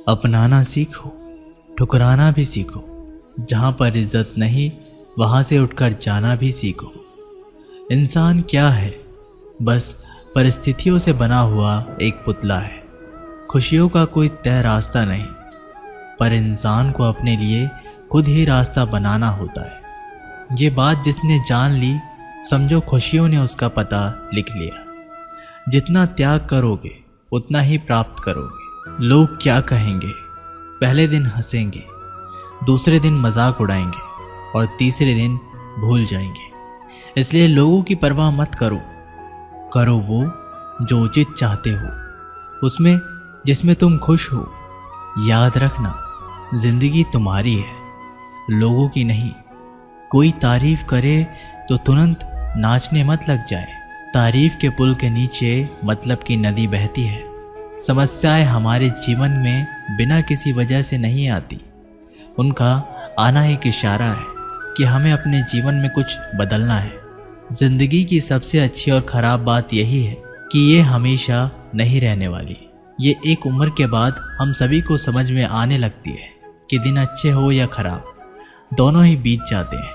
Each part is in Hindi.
अपनाना सीखो, ठुकराना भी सीखो। जहाँ पर इज्जत नहीं वहाँ से उठकर जाना भी सीखो। इंसान क्या है? बस परिस्थितियों से बना हुआ एक पुतला है। खुशियों का कोई तय रास्ता नहीं, पर इंसान को अपने लिए खुद ही रास्ता बनाना होता है। ये बात जिसने जान ली, समझो खुशियों ने उसका पता लिख लिया। जितना त्याग करोगे उतना ही प्राप्त करोगे। लोग क्या कहेंगे? पहले दिन हंसेंगे, दूसरे दिन मजाक उड़ाएंगे और तीसरे दिन भूल जाएंगे। इसलिए लोगों की परवाह मत करो। करो वो जो उचित चाहते हो, उसमें जिसमें तुम खुश हो। याद रखना, जिंदगी तुम्हारी है, लोगों की नहीं। कोई तारीफ करे तो तुरंत नाचने मत लग जाए। तारीफ के पुल के नीचे मतलब की नदी बहती है। समस्याएं हमारे जीवन में बिना किसी वजह से नहीं आती। उनका आना एक इशारा है कि हमें अपने जीवन में कुछ बदलना है। जिंदगी की सबसे अच्छी और ख़राब बात यही है कि ये हमेशा नहीं रहने वाली। ये एक उम्र के बाद हम सभी को समझ में आने लगती है कि दिन अच्छे हो या खराब, दोनों ही बीत जाते हैं।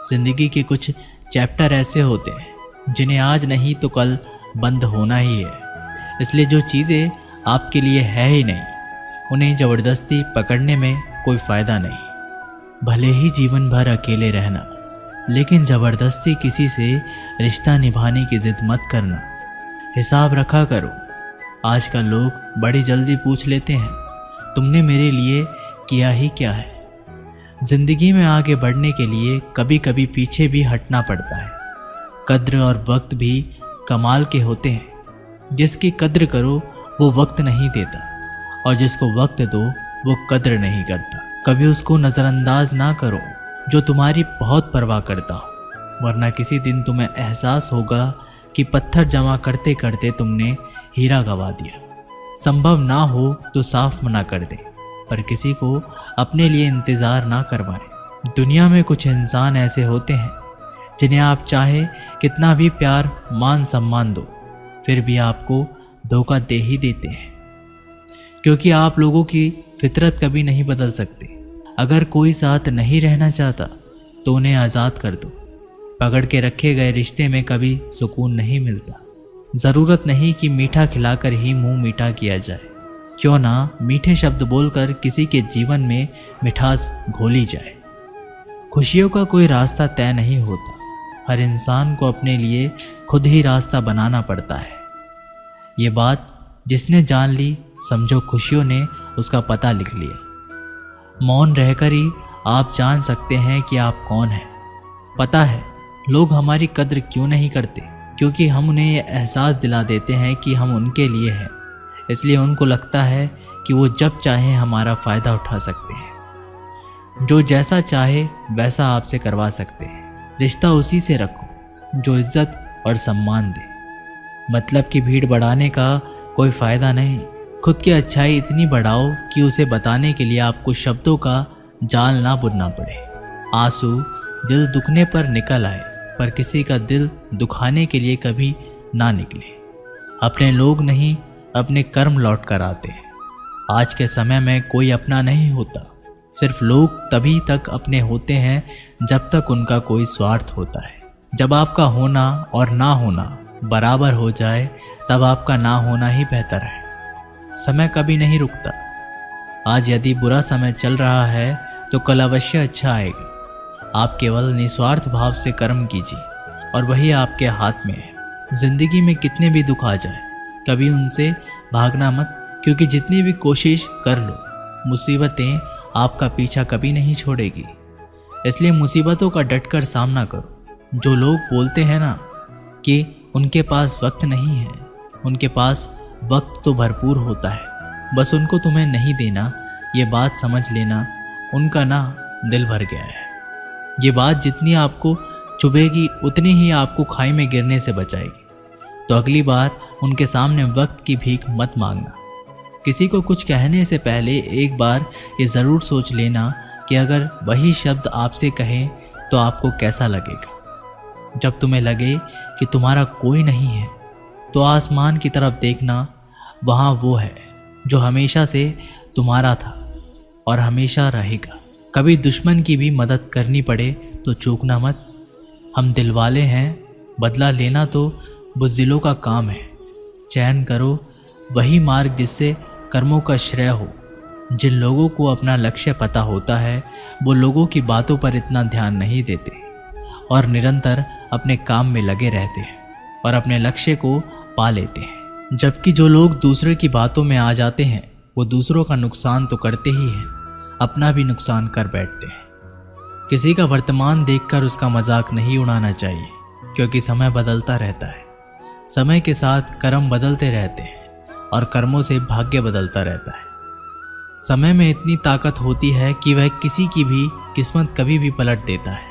जिंदगी के कुछ चैप्टर ऐसे होते हैं जिन्हें आज नहीं तो कल बंद होना ही है। इसलिए जो चीज़ें आपके लिए है ही नहीं, उन्हें ज़बरदस्ती पकड़ने में कोई फ़ायदा नहीं। भले ही जीवन भर अकेले रहना, लेकिन ज़बरदस्ती किसी से रिश्ता निभाने की ज़िद मत करना। हिसाब रखा करो। आजकल लोग बड़ी जल्दी पूछ लेते हैं, तुमने मेरे लिए किया ही क्या है? ज़िंदगी में आगे बढ़ने के लिए कभी कभी पीछे भी हटना पड़ता है। कद्र और वक्त भी कमाल के होते हैं। जिसकी कद्र करो वो वक्त नहीं देता, और जिसको वक्त दो वो कद्र नहीं करता। कभी उसको नज़रअंदाज ना करो जो तुम्हारी बहुत परवाह करता हो, वरना किसी दिन तुम्हें एहसास होगा कि पत्थर जमा करते करते तुमने हीरा गंवा दिया। संभव ना हो तो साफ मना कर दे, पर किसी को अपने लिए इंतज़ार ना करवाएं। दुनिया में कुछ इंसान ऐसे होते हैं जिन्हें आप चाहे कितना भी प्यार मान सम्मान दो, फिर भी आपको धोखा दे ही देते हैं, क्योंकि आप लोगों की फितरत कभी नहीं बदल सकते। अगर कोई साथ नहीं रहना चाहता तो उन्हें आज़ाद कर दो। पकड़ के रखे गए रिश्ते में कभी सुकून नहीं मिलता। ज़रूरत नहीं कि मीठा खिलाकर ही मुंह मीठा किया जाए। क्यों ना मीठे शब्द बोलकर किसी के जीवन में मिठास घोली जाए। खुशियों का कोई रास्ता तय नहीं होता। हर इंसान को अपने लिए खुद ही रास्ता बनाना पड़ता है। ये बात जिसने जान ली, समझो खुशियों ने उसका पता लिख लिया। मौन रहकर ही आप जान सकते हैं कि आप कौन हैं। पता है लोग हमारी कद्र क्यों नहीं करते? क्योंकि हम उन्हें यह एहसास दिला देते हैं कि हम उनके लिए हैं। इसलिए उनको लगता है कि वो जब चाहे हमारा फ़ायदा उठा सकते हैं। जो जैसा चाहे वैसा आपसे करवा सकते हैं। रिश्ता उसी से रखो जो इज्जत और सम्मान दे। मतलब की भीड़ बढ़ाने का कोई फ़ायदा नहीं। खुद की अच्छाई इतनी बढ़ाओ कि उसे बताने के लिए आपको शब्दों का जाल ना बुनना पड़े। आंसू दिल दुखने पर निकल आए, पर किसी का दिल दुखाने के लिए कभी ना निकले। अपने लोग नहीं, अपने कर्म लौट कर आते हैं। आज के समय में कोई अपना नहीं होता। सिर्फ लोग तभी तक अपने होते हैं जब तक उनका कोई स्वार्थ होता है। जब आपका होना और ना होना बराबर हो जाए, तब आपका ना होना ही बेहतर है। समय कभी नहीं रुकता। आज यदि बुरा समय चल रहा है तो कल अवश्य अच्छा आएगा। आप केवल निस्वार्थ भाव से कर्म कीजिए और वही आपके हाथ में है। जिंदगी में कितने भी दुख आ जाए, कभी उनसे भागना मत, क्योंकि जितनी भी कोशिश कर लो, मुसीबतें आपका पीछा कभी नहीं छोड़ेगी। इसलिए मुसीबतों का डटकर सामना करो। जो लोग बोलते हैं ना कि उनके पास वक्त नहीं है, उनके पास वक्त तो भरपूर होता है, बस उनको तुम्हें नहीं देना। ये बात समझ लेना, उनका ना दिल भर गया है। ये बात जितनी आपको चुभेगी उतनी ही आपको खाई में गिरने से बचाएगी। तो अगली बार उनके सामने वक्त की भीख मत मांगना। किसी को कुछ कहने से पहले एक बार ये ज़रूर सोच लेना कि अगर वही शब्द आपसे कहें तो आपको कैसा लगेगा। जब तुम्हें लगे कि तुम्हारा कोई नहीं है तो आसमान की तरफ देखना, वहाँ वो है जो हमेशा से तुम्हारा था और हमेशा रहेगा। कभी दुश्मन की भी मदद करनी पड़े तो चूकना मत। हम दिलवाले हैं, बदला लेना तो बुज़दिलों का काम है। चयन करो वही मार्ग जिससे कर्मों का श्रेय हो। जिन लोगों को अपना लक्ष्य पता होता है वो लोगों की बातों पर इतना ध्यान नहीं देते और निरंतर अपने काम में लगे रहते हैं और अपने लक्ष्य को पा लेते हैं। जबकि जो लोग दूसरे की बातों में आ जाते हैं वो दूसरों का नुकसान तो करते ही हैं, अपना भी नुकसान कर बैठते हैं। किसी का वर्तमान देखकर उसका मजाक नहीं उड़ाना चाहिए, क्योंकि समय बदलता रहता है। समय के साथ कर्म बदलते रहते हैं और कर्मों से भाग्य बदलता रहता है। समय में इतनी ताकत होती है कि वह किसी की भी किस्मत कभी भी पलट देता है।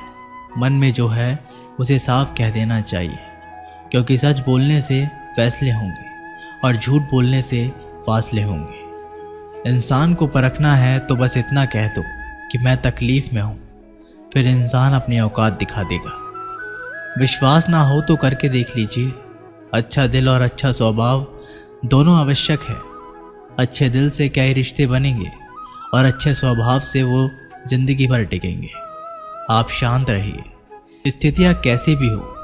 मन में जो है उसे साफ कह देना चाहिए, क्योंकि सच बोलने से फैसले होंगे और झूठ बोलने से फासले होंगे। इंसान को परखना है तो बस इतना कह दो कि मैं तकलीफ में हूँ, फिर इंसान अपनी औकात दिखा देगा। विश्वास ना हो तो करके देख लीजिए। अच्छा दिल और अच्छा स्वभाव दोनों आवश्यक है। अच्छे दिल से कई रिश्ते बनेंगे और अच्छे स्वभाव से वो जिंदगी भर टिकेंगे। आप शांत रहिए। स्थितियाँ कैसे भी हो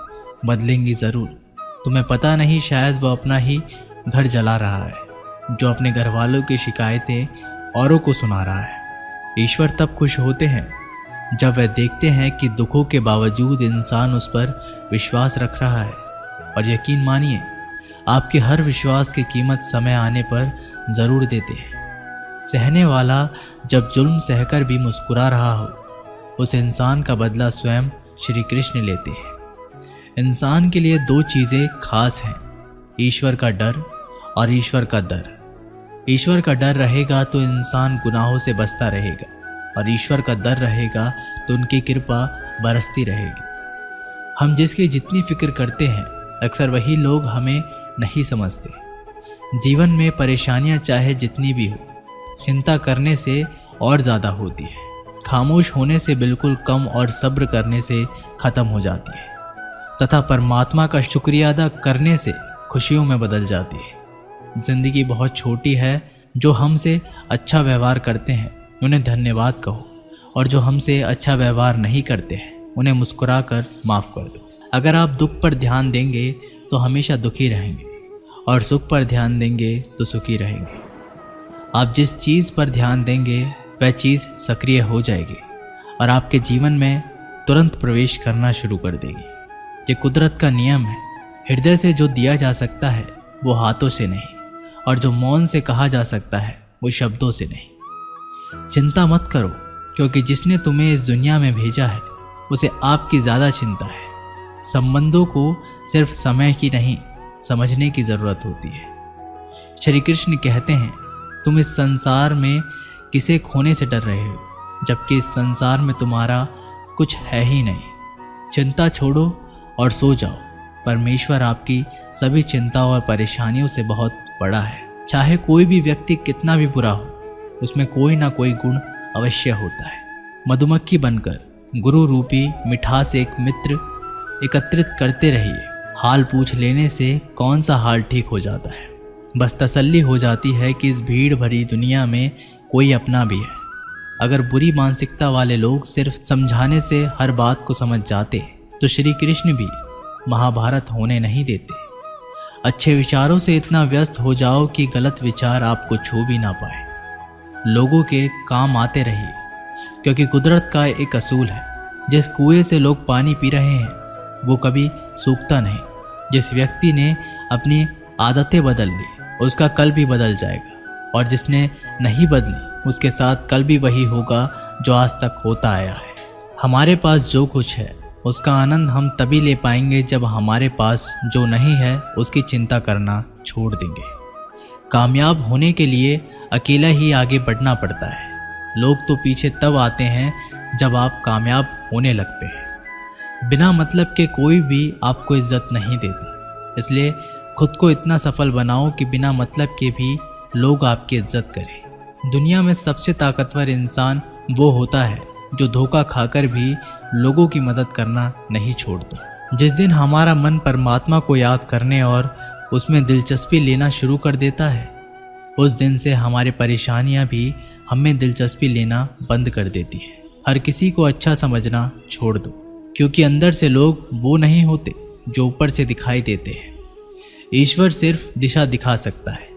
बदलेंगी ज़रूर। तुम्हें पता नहीं, शायद वो अपना ही घर जला रहा है जो अपने घर वालों की शिकायतें औरों को सुना रहा है। ईश्वर तब खुश होते हैं जब वह देखते हैं कि दुखों के बावजूद इंसान उस पर विश्वास रख रहा है। और यकीन मानिए, आपके हर विश्वास की कीमत समय आने पर ज़रूर देते हैं। सहने वाला जब जुल्म सहकर भी मुस्कुरा रहा हो, उस इंसान का बदला स्वयं श्री कृष्ण लेते हैं। इंसान के लिए दो चीज़ें खास हैं, ईश्वर का डर और ईश्वर का दर। ईश्वर का डर रहेगा तो इंसान गुनाहों से बचता रहेगा और ईश्वर का दर रहेगा तो उनकी कृपा बरसती रहेगी। हम जिसकी जितनी फिक्र करते हैं अक्सर वही लोग हमें नहीं समझते। जीवन में परेशानियां चाहे जितनी भी हो, चिंता करने से और ज़्यादा होती है। खामोश होने से बिल्कुल कम और सब्र करने से ख़त्म हो जाती है तथा परमात्मा का शुक्रिया अदा करने से खुशियों में बदल जाती है। ज़िंदगी बहुत छोटी है। जो हमसे अच्छा व्यवहार करते हैं उन्हें धन्यवाद कहो और जो हमसे अच्छा व्यवहार नहीं करते हैं उन्हें मुस्कुरा कर माफ़ कर दो। अगर आप दुख पर ध्यान देंगे तो हमेशा दुखी रहेंगे और सुख पर ध्यान देंगे तो सुखी रहेंगे। आप जिस चीज़ पर ध्यान देंगे वह चीज़ सक्रिय हो जाएगी और आपके जीवन में तुरंत प्रवेश करना शुरू कर देगी। ये कुदरत का नियम है। हृदय से जो दिया जा सकता है वो हाथों से नहीं, और जो मौन से कहा जा सकता है वो शब्दों से नहीं। चिंता मत करो, क्योंकि जिसने तुम्हें इस दुनिया में भेजा है उसे आपकी ज़्यादा चिंता है। संबंधों को सिर्फ समय की नहीं, समझने की ज़रूरत होती है। श्री कृष्ण कहते हैं, तुम इस संसार में किसे खोने से डर रहे हो, जबकि इस संसार में तुम्हारा कुछ है ही नहीं। चिंता छोड़ो और सो जाओ। परमेश्वर आपकी सभी चिंताओं और परेशानियों से बहुत बड़ा है। चाहे कोई भी व्यक्ति कितना भी बुरा हो, उसमें कोई ना कोई गुण अवश्य होता है। मधुमक्खी बनकर गुरु रूपी मिठास एक मित्र एकत्रित करते रहिए। हाल पूछ लेने से कौन सा हाल ठीक हो जाता है। बस तसल्ली हो जाती है कि इस भीड़ भरी दुनिया में कोई अपना भी है। अगर बुरी मानसिकता वाले लोग सिर्फ समझाने से हर बात को समझ जाते तो श्री कृष्ण भी महाभारत होने नहीं देते। अच्छे विचारों से इतना व्यस्त हो जाओ कि गलत विचार आपको छू भी ना पाए। लोगों के काम आते रहिए, क्योंकि कुदरत का एक असूल है, जिस कुएं से लोग पानी पी रहे हैं वो कभी सूखता नहीं। जिस व्यक्ति ने अपनी आदतें बदल ली उसका कल भी बदल जाएगा, और जिसने नहीं बदली उसके साथ कल भी वही होगा जो आज तक होता आया है। हमारे पास जो कुछ है उसका आनंद हम तभी ले पाएंगे जब हमारे पास जो नहीं है उसकी चिंता करना छोड़ देंगे। कामयाब होने के लिए अकेला ही आगे बढ़ना पड़ता है। लोग तो पीछे तब आते हैं जब आप कामयाब होने लगते हैं। बिना मतलब के कोई भी आपको इज्जत नहीं देता, इसलिए खुद को इतना सफल बनाओ कि बिना मतलब के भी लोग आपकी इज्जत करें। दुनिया में सबसे ताकतवर इंसान वो होता है जो धोखा खाकर भी लोगों की मदद करना नहीं छोड़ता। जिस दिन हमारा मन परमात्मा को याद करने और उसमें दिलचस्पी लेना शुरू कर देता है, उस दिन से हमारी परेशानियां भी हमें दिलचस्पी लेना बंद कर देती हैं। हर किसी को अच्छा समझना छोड़ दो, क्योंकि अंदर से लोग वो नहीं होते जो ऊपर से दिखाई देते हैं। ईश्वर सिर्फ दिशा दिखा सकता है,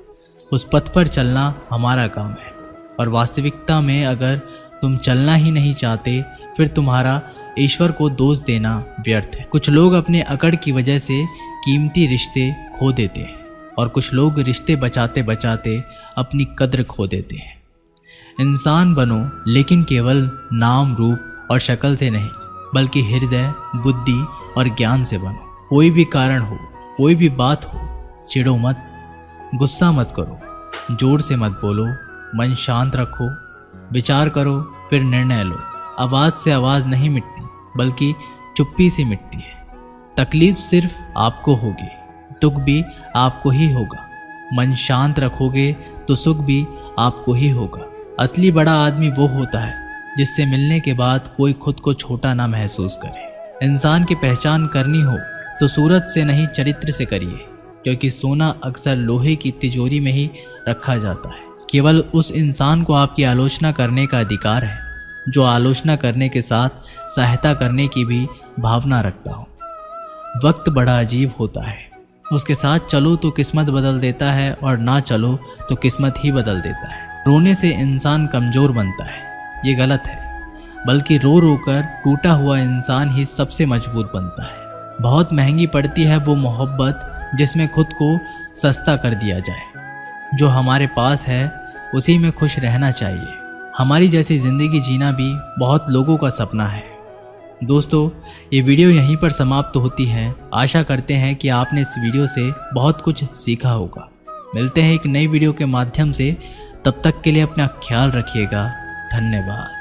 उस पथ पर चलना हमारा काम है। और वास्तविकता में अगर तुम चलना ही नहीं चाहते, फिर तुम्हारा ईश्वर को दोष देना व्यर्थ है। कुछ लोग अपने अकड़ की वजह से कीमती रिश्ते खो देते हैं, और कुछ लोग रिश्ते बचाते बचाते अपनी कद्र खो देते हैं। इंसान बनो, लेकिन केवल नाम, रूप और शक्ल से नहीं, बल्कि हृदय, बुद्धि और ज्ञान से बनो। कोई भी कारण हो, कोई भी बात हो, चिढ़ो मत, गुस्सा मत करो, जोर से मत बोलो, मन शांत रखो, विचार करो, फिर निर्णय लो। आवाज़ से आवाज़ नहीं मिटती, बल्कि चुप्पी से मिटती है। तकलीफ सिर्फ आपको होगी, दुख भी आपको ही होगा। मन शांत रखोगे तो सुख भी आपको ही होगा। असली बड़ा आदमी वो होता है जिससे मिलने के बाद कोई खुद को छोटा ना महसूस करे। इंसान की पहचान करनी हो तो सूरत से नहीं, चरित्र से करिए, क्योंकि सोना अक्सर लोहे की तिजोरी में ही रखा जाता है। केवल उस इंसान को आपकी आलोचना करने का अधिकार है जो आलोचना करने के साथ सहायता करने की भी भावना रखता हो। वक्त बड़ा अजीब होता है, उसके साथ चलो तो किस्मत बदल देता है, और ना चलो तो किस्मत ही बदल देता है। रोने से इंसान कमज़ोर बनता है, ये गलत है, बल्कि रो रो कर टूटा हुआ इंसान ही सबसे मजबूत बनता है। बहुत महंगी पड़ती है वो मोहब्बत जिसमें खुद को सस्ता कर दिया जाए। जो हमारे पास है उसी में खुश रहना चाहिए। हमारी जैसी ज़िंदगी जीना भी बहुत लोगों का सपना है। दोस्तों, ये वीडियो यहीं पर समाप्त होती है। आशा करते हैं कि आपने इस वीडियो से बहुत कुछ सीखा होगा। मिलते हैं एक नई वीडियो के माध्यम से, तब तक के लिए अपना ख्याल रखिएगा। धन्यवाद।